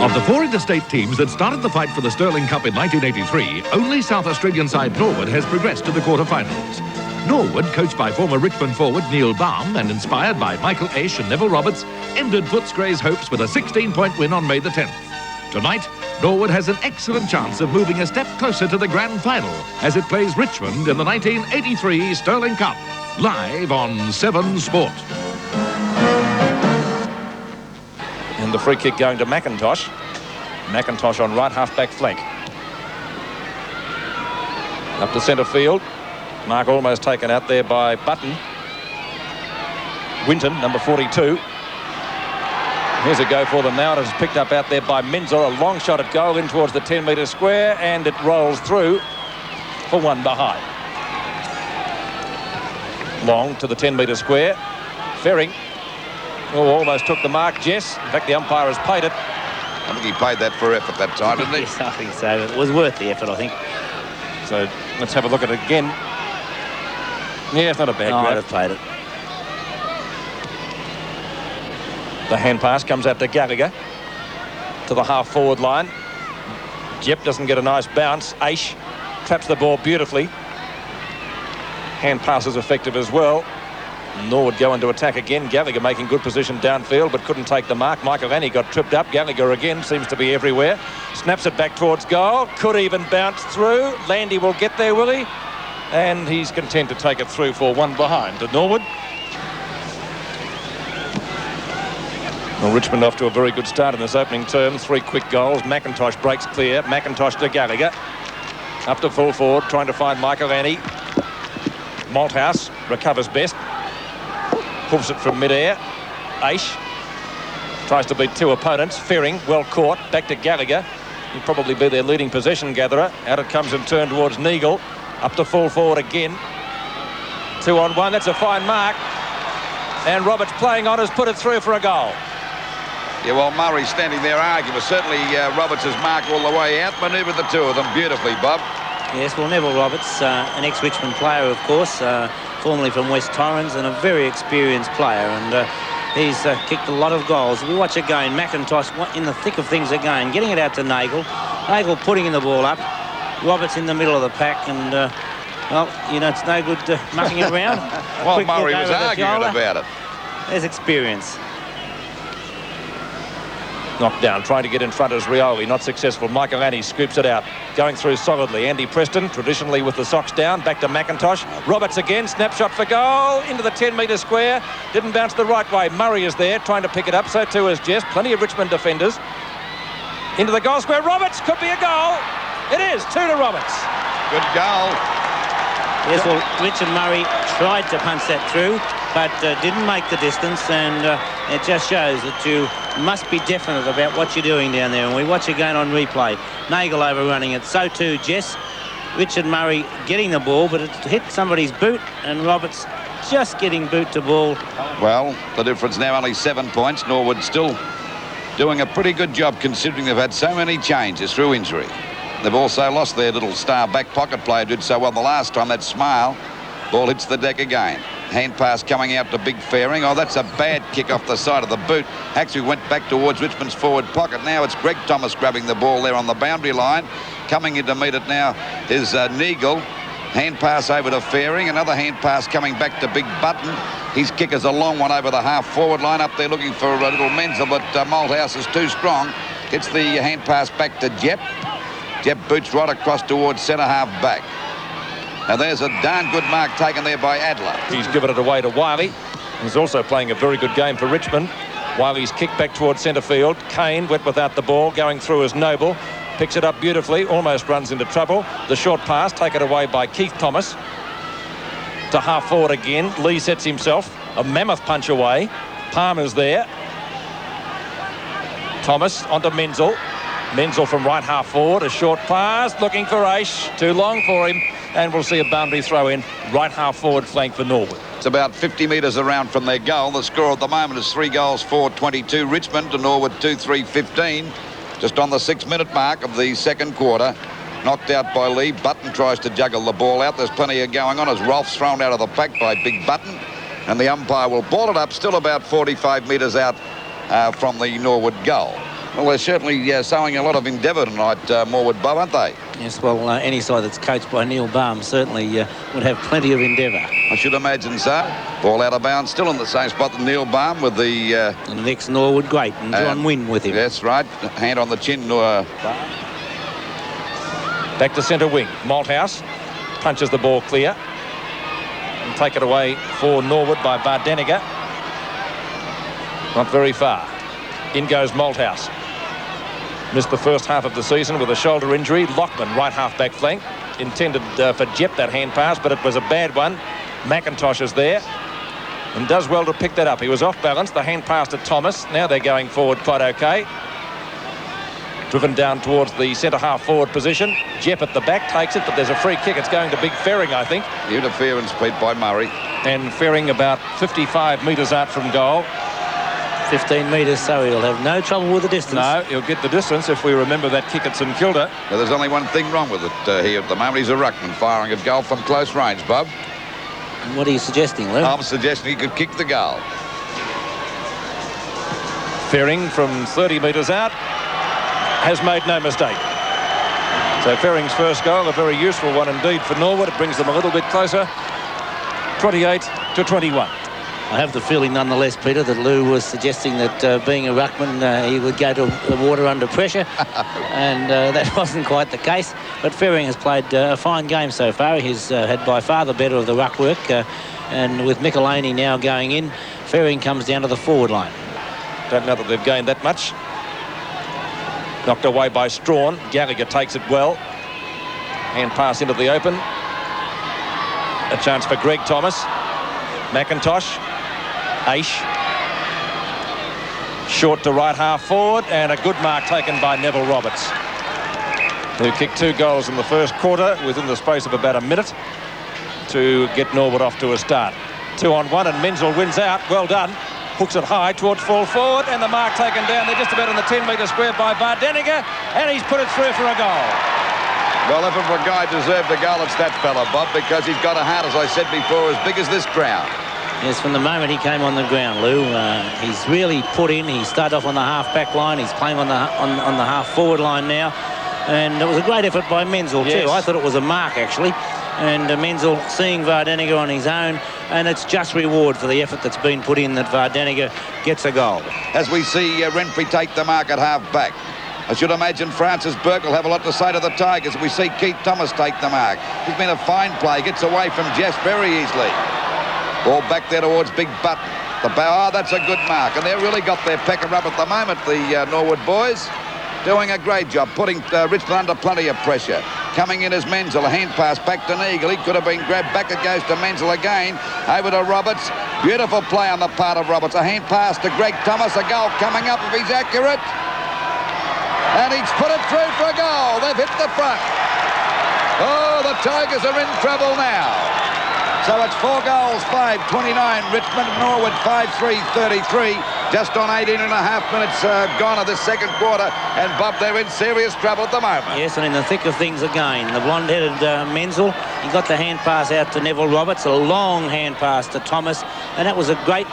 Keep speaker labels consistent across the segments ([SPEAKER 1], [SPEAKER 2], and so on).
[SPEAKER 1] Of the four interstate teams that started the fight for the Sterling Cup in 1983, only South Australian side Norwood has progressed to the quarter-finals. Norwood, coached by former Richmond forward Neil Baum and inspired by Michael Aish and Neville Roberts, ended Footscray's hopes with a 16-point win on May the 10th. Tonight, Norwood has an excellent chance of moving a step closer to the grand final as it plays Richmond in the 1983 Sterling Cup, live on 7 Sport.
[SPEAKER 2] And the free kick going to McIntosh. McIntosh on right half-back flank. Up to centre field. Mark almost taken out there by Button. Winton, number 42. Here's a go for them now. It is picked up out there by Menzel. A long shot at goal in towards the 10-metre square, and it rolls through for one behind. Long to the 10-metre square. Ferring. Oh, almost took the mark, Jess. In fact, the umpire has paid it.
[SPEAKER 3] I think he paid that for effort that time, didn't he?
[SPEAKER 4] Yes, I think so. It was worth the effort, I think.
[SPEAKER 2] So let's have a look at it again. Yeah, it's not a bad grab.
[SPEAKER 4] I'd have paid it.
[SPEAKER 2] The hand pass comes out to Gallagher. To the half-forward line. Jep doesn't get a nice bounce. Aish traps the ball beautifully. Hand pass is effective as well. Norwood go into attack again. Gallagher making good position downfield but couldn't take the mark. Michael Annie got tripped up. Gallagher again seems to be everywhere. Snaps it back towards goal. Could even bounce through. Landy will get there, will he? And he's content to take it through for one behind to Norwood. Well, Richmond off to a very good start in this opening term. 3 quick goals. McIntosh breaks clear. McIntosh to Gallagher. Up to full forward, trying to find Michael Annie. Malthouse recovers best. Hoofs it from mid-air. Aish tries to beat 2 opponents. Ferring, well caught. Back to Gallagher. He'll probably be their leading possession gatherer. Out it comes and turned towards Neagle. Up to full forward again. 2 on 1. That's a fine mark. And Roberts playing on has put it through for a goal.
[SPEAKER 3] Yeah, well, Murray standing there arguing. Certainly Roberts' mark all the way out. Manoeuvred the 2 of them beautifully, Bob.
[SPEAKER 4] Yes, well, Neville Roberts, an ex-Richmond player, of course, formerly from West Torrens, and a very experienced player, and he's kicked a lot of goals. We watch again, McIntosh in the thick of things again, getting it out to Nagle. Nagle putting the ball up. Roberts in the middle of the pack, and, well, you know, it's no good mucking it around.
[SPEAKER 3] Well, Murray was arguing about it.
[SPEAKER 4] There's experience.
[SPEAKER 2] Knocked down, trying to get in front as Rioli, not successful. Michael Annie scoops it out, going through solidly. Andy Preston, traditionally with the socks down, back to McIntosh. Roberts again, snapshot for goal, into the 10-metre square. Didn't bounce the right way. Murray is there, trying to pick it up, so too is Jess. Plenty of Richmond defenders. Into the goal square, Roberts, could be a goal. It is, 2 to Roberts.
[SPEAKER 3] Good goal.
[SPEAKER 4] Yes, well, Richard Murray tried to punch that through, but didn't make the distance, and it just shows that you must be definite about what you're doing down there. And we watch again on replay. Nagle overrunning it, so too Jess. Richard Murray getting the ball, but it hit somebody's boot, and Roberts just getting boot to ball.
[SPEAKER 3] Well, the difference now only 7 points. Norwood still doing a pretty good job considering they've had so many changes through injury. They've also lost their little star back pocket player, did so well the last time. That Smile. Ball hits the deck again. Hand pass coming out to Big Fairing. Oh, that's a bad kick off the side of the boot. Actually went back towards Richmond's forward pocket. Now it's Greg Thomas grabbing the ball there on the boundary line. Coming in to meet it now is Neagle. Hand pass over to Fairing. Another hand pass coming back to Big Button. His kick is a long one over the half-forward line. Up there looking for a little Menzel, but Malthouse is too strong. Gets the hand pass back to Jep. Jep boots right across towards centre-half back. Now there's a darn good mark taken there by Adler.
[SPEAKER 2] He's given it away to Wiley. He's also playing a very good game for Richmond. Wiley's kick back towards centre field. Kane wet without the ball, going through as Noble. Picks it up beautifully, almost runs into trouble. The short pass taken away by Keith Thomas. To half forward again. Lee sets himself. A mammoth punch away. Palmer's there. Thomas onto Menzel. Menzel from right half forward. A short pass, looking for Aish. Too long for him. And we'll see a boundary throw in. Right half forward flank for Norwood.
[SPEAKER 3] It's about 50 metres around from their goal. The score at the moment is 3 goals, 4-22 Richmond to Norwood 2-3-15. Just on the 6-minute mark of the second quarter. Knocked out by Lee. Button tries to juggle the ball out. There's plenty of going on as Rolf's thrown out of the pack by Big Button. And the umpire will ball it up, still about 45 metres out from the Norwood goal. Well, they're certainly showing a lot of endeavour tonight, Morwood, Bob, aren't they?
[SPEAKER 4] Yes, well, any side that's coached by Neil Baum certainly would have plenty of endeavour.
[SPEAKER 3] I should imagine so. Ball out of bounds, still in the same spot that Neil Baum with the...
[SPEAKER 4] and the next Norwood great, and John Wynn with him.
[SPEAKER 3] That's right. Hand on the chin.
[SPEAKER 2] Back to centre wing. Malthouse punches the ball clear. And take it away for Norwood by Vardenega. Not very far. In goes Malthouse. Missed the first half of the season with a shoulder injury. Lockman, right half-back flank. Intended for Jep, that hand pass, but it was a bad one. McIntosh is there and does well to pick that up. He was off balance. The hand pass to Thomas. Now they're going forward quite okay. Driven down towards the centre half forward position. Jep at the back takes it, but there's a free kick. It's going to Big Ferring, I think.
[SPEAKER 3] Interference, Pete, by Murray.
[SPEAKER 2] And Ferring about 55 metres out from goal.
[SPEAKER 4] 15 metres, so he'll have no trouble with the distance.
[SPEAKER 2] No, he'll get the distance if we remember that kick at St Kilda.
[SPEAKER 3] Now, there's only one thing wrong with it here at the moment. He's a ruckman firing at goal from close range, Bob.
[SPEAKER 4] And what are you suggesting, Lou?
[SPEAKER 3] I'm suggesting he could kick the goal.
[SPEAKER 2] Ferring from 30 metres out has made no mistake. So Ferring's first goal, a very useful one indeed for Norwood. It brings them a little bit closer. 28-21.
[SPEAKER 4] I have the feeling nonetheless, Peter, that Lou was suggesting that being a ruckman, he would go to the water under pressure. And that wasn't quite the case. But Ferring has played a fine game so far. He's had by far the better of the ruck work. And with Michelini now going in, Ferring comes down to the forward line.
[SPEAKER 2] Don't know that they've gained that much. Knocked away by Strawn. Gallagher takes it well. Hand pass into the open. A chance for Greg Thomas. McIntosh. Aish. Short to right half forward, and a good mark taken by Neville Roberts, who kicked 2 goals in the first quarter within the space of about a minute to get Norwood off to a start. 2-on-1, and Menzel wins out. Well done. Hooks it high towards full forward, and the mark taken down. They're just about in the 10-metre square by Vardenega, and he's put it through for a goal.
[SPEAKER 3] Well, if a guy deserved a goal, it's that fella, Bob, because he's got a heart, as I said before, as big as this ground.
[SPEAKER 4] Yes, from the moment he came on the ground, Lou, he's really put in. He started off on the half-back line. He's playing on the half-forward line now. And it was a great effort by Menzel, too. I thought it was a mark, actually. And Menzel seeing Vardenega on his own, and it's just reward for the effort that's been put in that Vardenega gets a goal.
[SPEAKER 3] As we see Renfrey take the mark at half-back. I should imagine Francis Burke will have a lot to say to the Tigers. We see Keith Thomas take the mark. He's been a fine play. Gets away from Jess very easily. Ball back there towards Big Button. The bow, that's a good mark. And they've really got their pecker up at the moment, the Norwood boys. Doing a great job, putting Richmond under plenty of pressure. Coming in as Menzel, a hand pass back to Neagle. He could have been grabbed. Back it goes to Menzel again. Over to Roberts. Beautiful play on the part of Roberts. A hand pass to Greg Thomas. A goal coming up if he's accurate. And he's put it through for a goal. They've hit the front. Oh, the Tigers are in trouble now. So it's 4 goals, 5-29. Richmond, Norwood, 5-3-33. Just on 18 and a half minutes gone of this second quarter. And, Bob, they're in serious trouble at the moment.
[SPEAKER 4] Yes, and in the thick of things again. The blonde-headed Menzel, he got the hand pass out to Neville Roberts. A long hand pass to Thomas. And that was a great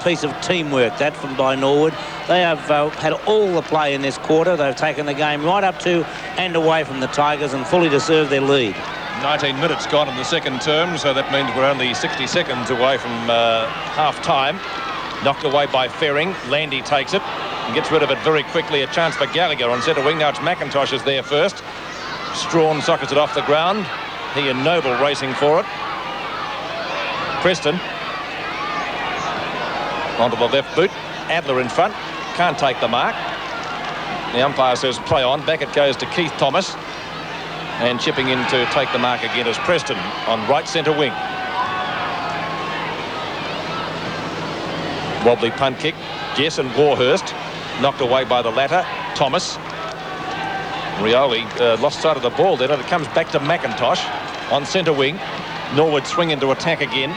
[SPEAKER 4] piece of teamwork, that, by Norwood. They have had all the play in this quarter. They've taken the game right up to and away from the Tigers and fully deserved their lead.
[SPEAKER 2] 19 minutes gone in the second term, so that means we're only 60 seconds away from half-time. Knocked away by Ferring. Landy takes it and gets rid of it very quickly. A chance for Gallagher on centre wing. Now it's McIntosh is there first. Strawn sockets it off the ground. He and Noble racing for it. Preston onto the left boot. Adler in front. Can't take the mark. The umpire says play on. Back it goes to Keith Thomas. And chipping in to take the mark again is Preston on right centre wing. Wobbly punt kick. Jess and Warhurst knocked away by the latter. Thomas. Rioli lost sight of the ball then, and it comes back to McIntosh on centre wing. Norwood swing into attack again.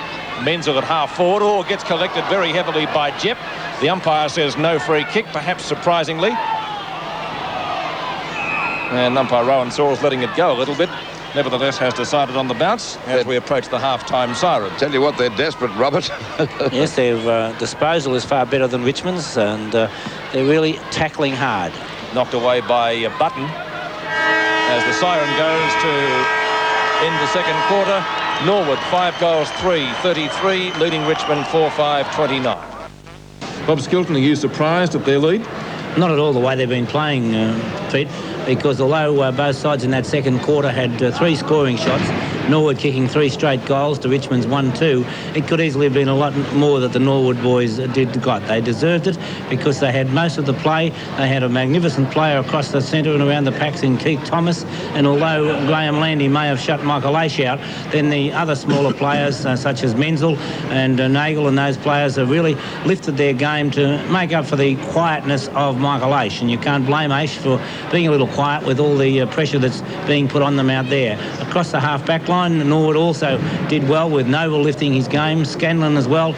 [SPEAKER 2] Menzel at half forward. Oh, gets collected very heavily by Jep. The umpire says no free kick, perhaps surprisingly. And umpire Rowan Saw's letting it go a little bit. nevertheless has decided on the bounce as we approach the half-time siren.
[SPEAKER 3] Tell you what, they're desperate, Robert.
[SPEAKER 4] Yes, their disposal is far better than Richmond's, and they're really tackling hard.
[SPEAKER 2] Knocked away by Button as the siren goes to end the second quarter. Norwood 5 goals 3-33, leading Richmond 4-5-29.
[SPEAKER 5] Bob Skilton, are you surprised at their lead?
[SPEAKER 4] Not at all the way they've been playing, Pete, because although both sides in that second quarter had 3 scoring shots, Norwood kicking 3 straight goals to Richmond's 1-2, it could easily have been a lot more that the Norwood boys got. They deserved it because they had most of the play. They had a magnificent player across the centre and around the packs in Keith Thomas, and although Graham Landy may have shut Michael Aish out, then the other smaller players such as Menzel and Nagel and those players have really lifted their game to make up for the quietness of Michael Aish, and you can't blame Aish for being a little quiet with all the pressure that's being put on them out there. Across the half-back line, Norwood also did well with Noble lifting his game, Scanlon as well.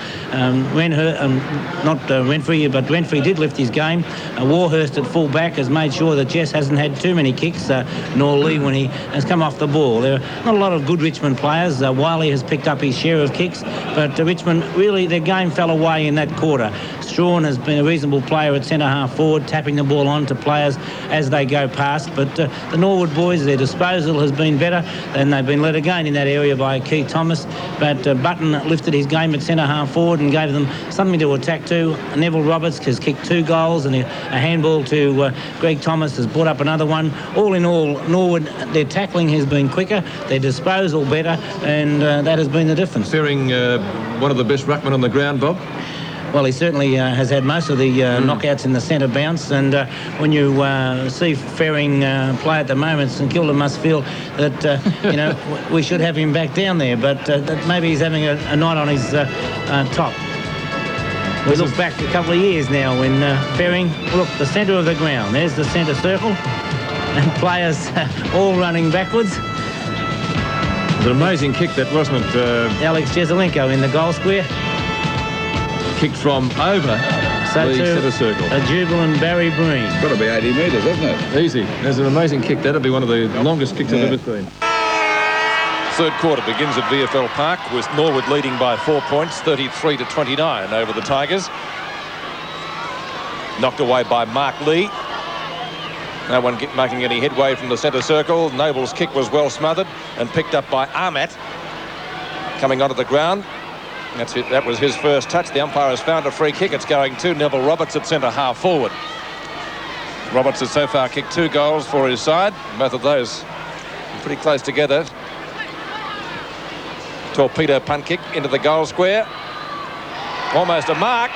[SPEAKER 4] Renfrey, but Renfrey did lift his game. Warhurst at full-back has made sure that Jess hasn't had too many kicks, nor Lee when he has come off the ball. There are not a lot of good Richmond players. Wiley has picked up his share of kicks, but Richmond, really, their game fell away in that quarter. Strawn has been a reasonable player at centre-half forward, tapping the ball on to players as they go past, but the Norwood boys, their disposal has been better, and they've been led again in that area by Keith Thomas, but Button lifted his game at centre-half forward and gave them something to attack to. Neville Roberts has kicked 2 goals, and a handball to Greg Thomas has brought up another one. All in all, Norwood, their tackling has been quicker, their disposal better, and that has been the difference.
[SPEAKER 5] Fearing one of the best ruckmen on the ground, Bob?
[SPEAKER 4] Well, he certainly has had most of the knockouts in the centre bounce, and when you see Ferring play at the moment, St Kilda must feel that we should have him back down there, but that maybe he's having a night on his top. We look back a couple of years now when Ferring, look, the centre of the ground, there's the centre circle, and players all running backwards.
[SPEAKER 5] It was an amazing kick that, wasn't it?
[SPEAKER 4] Alex Jezelenko in the goal square.
[SPEAKER 5] Kicked from over the centre circle.
[SPEAKER 4] A jubilant Barry Breen.
[SPEAKER 3] It's got to be 80 metres, hasn't it?
[SPEAKER 5] Easy. There's an amazing kick. That'll be one of the longest kicks I've ever seen.
[SPEAKER 2] Third quarter begins at VFL Park with Norwood leading by 4 points, 33-29 over the Tigers. Knocked away by Mark Lee. No one making any headway from the centre circle. Noble's kick was well smothered and picked up by Ahmet. Coming onto the ground. That's it. That was his first touch. The umpire has found a free kick. It's going to Neville Roberts at centre half forward. Roberts has so far kicked 2 goals for his side. Both of those pretty close together. Torpedo punt kick into the goal square. Almost a mark.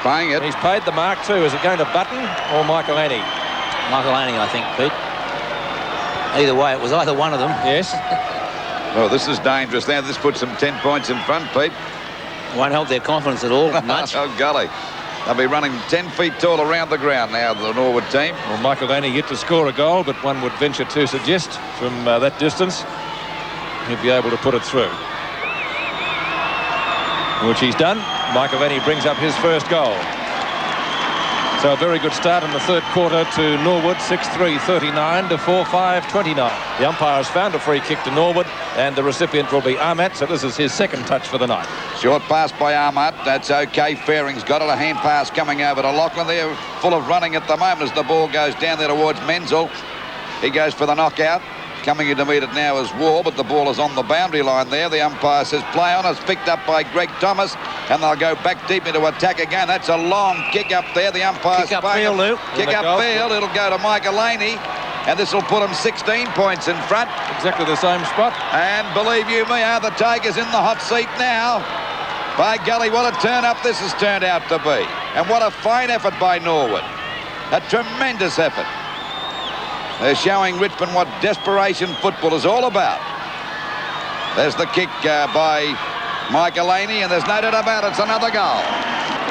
[SPEAKER 3] Paying it.
[SPEAKER 2] He's paid the mark too. Is it going to Button or Michael Annie?
[SPEAKER 4] Michael Annie, I think, Pete. Either way, it was either one of them.
[SPEAKER 2] Yes.
[SPEAKER 3] Well, this is dangerous now. This puts them 10 points in front, Pete.
[SPEAKER 4] Won't help their confidence at all much.
[SPEAKER 3] Oh, golly. They'll be running 10 feet tall around the ground now, the Norwood team.
[SPEAKER 2] Well, Michael Annie yet to score a goal, but one would venture to suggest from that distance he'd be able to put it through. Which he's done. Michael Annie brings up his first goal. So a very good start in the third quarter to Norwood, 6-3-39 to 4-5-29. The umpire has found a free kick to Norwood, and the recipient will be Ahmet, so this is his second touch for the night. Short
[SPEAKER 3] pass by Ahmet, that's okay. Fairing's got it, a hand pass coming over to Lachlan. They're full of running at the moment as the ball goes down there towards Menzel. He goes for the knockout. Coming in to meet it now is War, but the ball is on the boundary line there. The umpire says play on. It's picked up by Greg Thomas, and they'll go back deep into attack again. That's a long kick up there. The umpire's
[SPEAKER 4] kick upfield, Lou.
[SPEAKER 3] Kick upfield. It'll go to Michael Laney, and this will put them 16 points in front.
[SPEAKER 2] Exactly the same spot.
[SPEAKER 3] And believe you me, are the Tigers in the hot seat now? By golly, what a turn-up this has turned out to be. And what a fine effort by Norwood. A tremendous effort. They're showing Richmond what desperation football is all about. There's the kick by Michael Laney, and there's no doubt about it, it's another goal.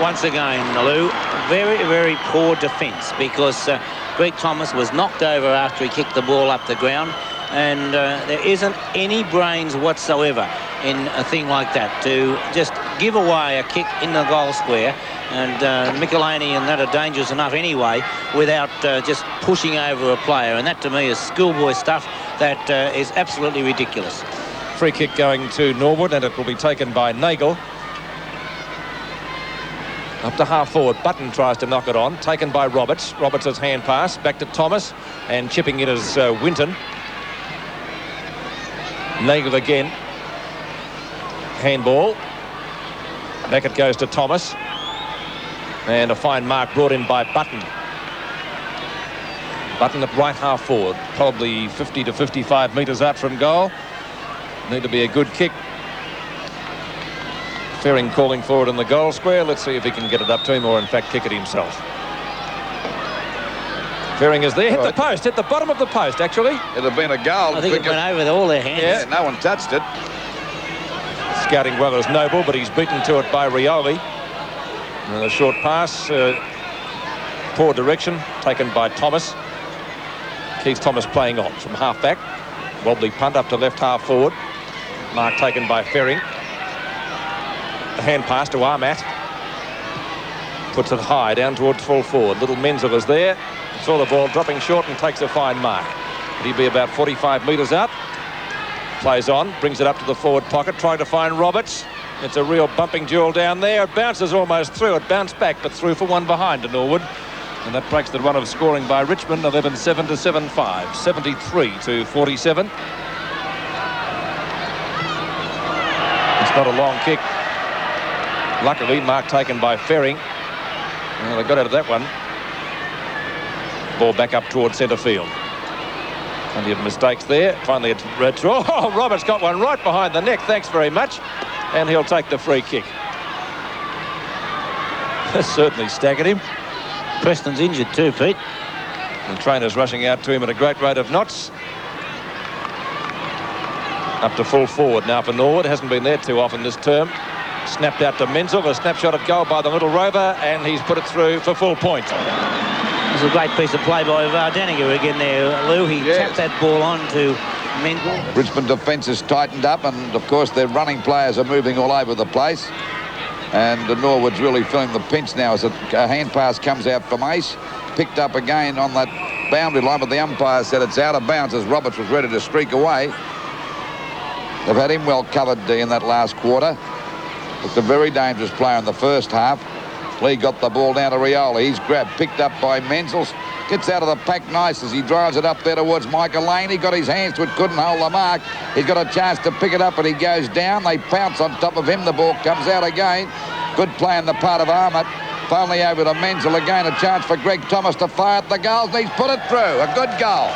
[SPEAKER 4] Once again, Lou, very, very poor defence, because Greg Thomas was knocked over after he kicked the ball up the ground, and there isn't any brains whatsoever in a thing like that to just give away a kick in the goal square. And Michelini and that are dangerous enough anyway without just pushing over a player. And that, to me, is schoolboy stuff. that is absolutely ridiculous.
[SPEAKER 2] Free kick going to Norwood, and it will be taken by Nagel. Up to half forward, Button tries to knock it on, taken by Roberts. Roberts' hand pass, back to Thomas, and chipping it is Winton. Nagel again. Handball. Back it goes to Thomas. And a fine mark brought in by Button. Button at right half forward, probably 50 to 55 metres out from goal. Need to be a good kick. Fearing calling forward in the goal square. Let's see if he can get it up to him or in fact kick it himself. Fearing is there, hit the post, hit the bottom of the post actually.
[SPEAKER 3] It'd have been a goal.
[SPEAKER 4] I think it went over all their hands.
[SPEAKER 3] Yeah, no one touched it.
[SPEAKER 2] Scouting well as Noble, but he's beaten to it by Rioli. And a short pass, poor direction, taken by Thomas. Keith Thomas playing on from half back. Wobbly punt up to left half forward. Mark taken by Fearing. A hand pass to Armat. Puts it high down towards full forward. Little Menzel is there. Saw the ball dropping short and takes a fine mark. But he'd be about 45 metres out. Plays on, brings it up to the forward pocket, trying to find Roberts. It's a real bumping duel down there. It bounces almost through. It bounced back, but through for one behind to Norwood. And that breaks the run of scoring by Richmond, 11-7 to 7-5, 73 to 47. It's not a long kick. Luckily, mark taken by Fearing. Well, they got out of that one. Ball back up towards centre field. Plenty of mistakes there. Finally, it's retro. Oh, Roberts got one right behind the neck. Thanks very much. And he'll take the free kick. Certainly staggered him.
[SPEAKER 4] Preston's injured too, Pete.
[SPEAKER 2] And trainers rushing out to him at a great rate of knots. Up to full forward now for Norwood. Hasn't been there too often this term. Snapped out to Menzel. A snapshot at goal by the little rover. And he's put it through for full point.
[SPEAKER 4] It was a great piece of play by Vardaniger again there, Lou. He tapped that ball on to Menzel.
[SPEAKER 3] Richmond defence has tightened up, and of course their running players are moving all over the place. And Norwood's really feeling the pinch now as a hand pass comes out from Ace. Picked up again on that boundary line, but the umpire said it's out of bounds as Roberts was ready to streak away. They've had him well covered in that last quarter. Looked a very dangerous player in the first half. Lee got the ball down to Rioli. He's grabbed, picked up by Menzel. Gets out of the pack nice as he drives it up there towards Michael Lane. He got his hands to it, couldn't hold the mark. He's got a chance to pick it up and he goes down. They pounce on top of him. The ball comes out again. Good play on the part of Armat. Finally over to Menzel again. A chance for Greg Thomas to fire at the goals. He's put it through. A good goal.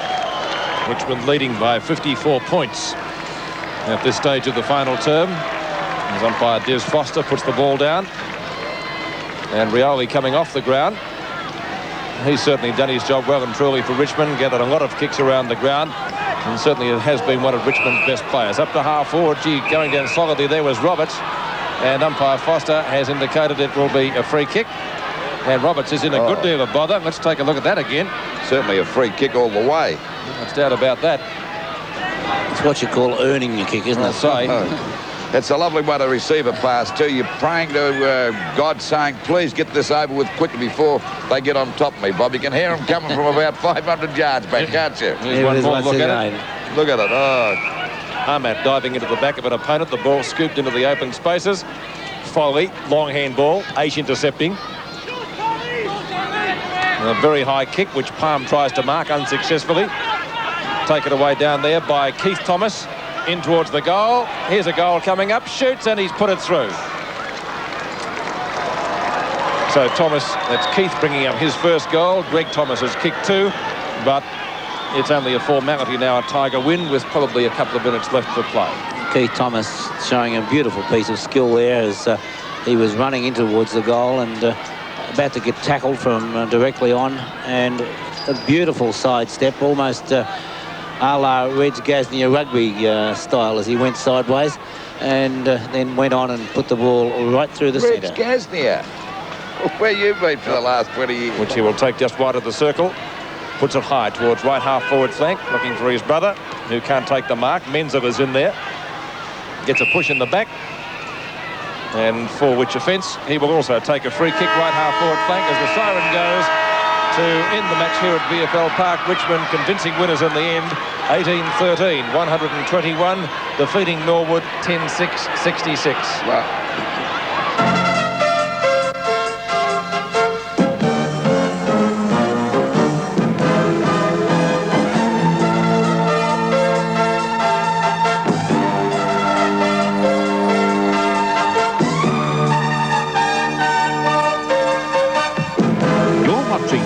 [SPEAKER 2] Richmond leading by 54 points at this stage of the final term. As umpire Des Foster puts the ball down. And Rioli coming off the ground. He's certainly done his job well and truly for Richmond. Gathered a lot of kicks around the ground. And certainly it has been one of Richmond's best players. Up to half forward. Gee, going down solidly there was Roberts. And umpire Foster has indicated it will be a free kick. And Roberts is in a good deal of bother. Let's take a look at that again.
[SPEAKER 3] Certainly a free kick all the way.
[SPEAKER 2] No doubt about that.
[SPEAKER 4] It's what you call earning your kick, isn't it?
[SPEAKER 3] It's a lovely way to receive a pass too. You're praying to God, saying, please get this over with quickly before they get on top of me, Bob. You can hear them coming from about 500 yards back, can't you?
[SPEAKER 2] Here's one more look at it.
[SPEAKER 3] Look at it. Oh.
[SPEAKER 2] Armat diving into the back of an opponent. The ball scooped into the open spaces. Foley, long handball. Ace intercepting. A very high kick, which Palm tries to mark unsuccessfully. Taken away down there by Keith Thomas. In towards the goal. Here's a goal coming up. Shoots and he's put it through. So Thomas, that's Keith bringing up his first goal. Greg Thomas has kicked two, but it's only a formality now, a Tiger win with probably a couple of minutes left for play.
[SPEAKER 4] Keith Thomas showing a beautiful piece of skill there as he was running in towards the goal and about to get tackled from directly on, and a beautiful sidestep, almost a la Reg Gasnier rugby style as he went sideways and then went on and put the ball right through the centre.
[SPEAKER 3] Reg Gasnier, where you been for the last 20 years?
[SPEAKER 2] Which he will take just wide of the circle. Puts it high towards right half forward flank, looking for his brother, who can't take the mark. Menzel is in there. Gets a push in the back. And for which offence, he will also take a free kick right half forward flank as the siren goes to end the match here at VFL Park. Richmond convincing winners in the end, 18-13, 121, defeating Norwood 10-6, 66.
[SPEAKER 3] Well,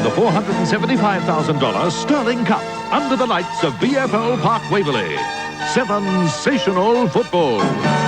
[SPEAKER 1] The $475,000 Sterling Cup under the lights of VFL Park Waverley. Sensational football.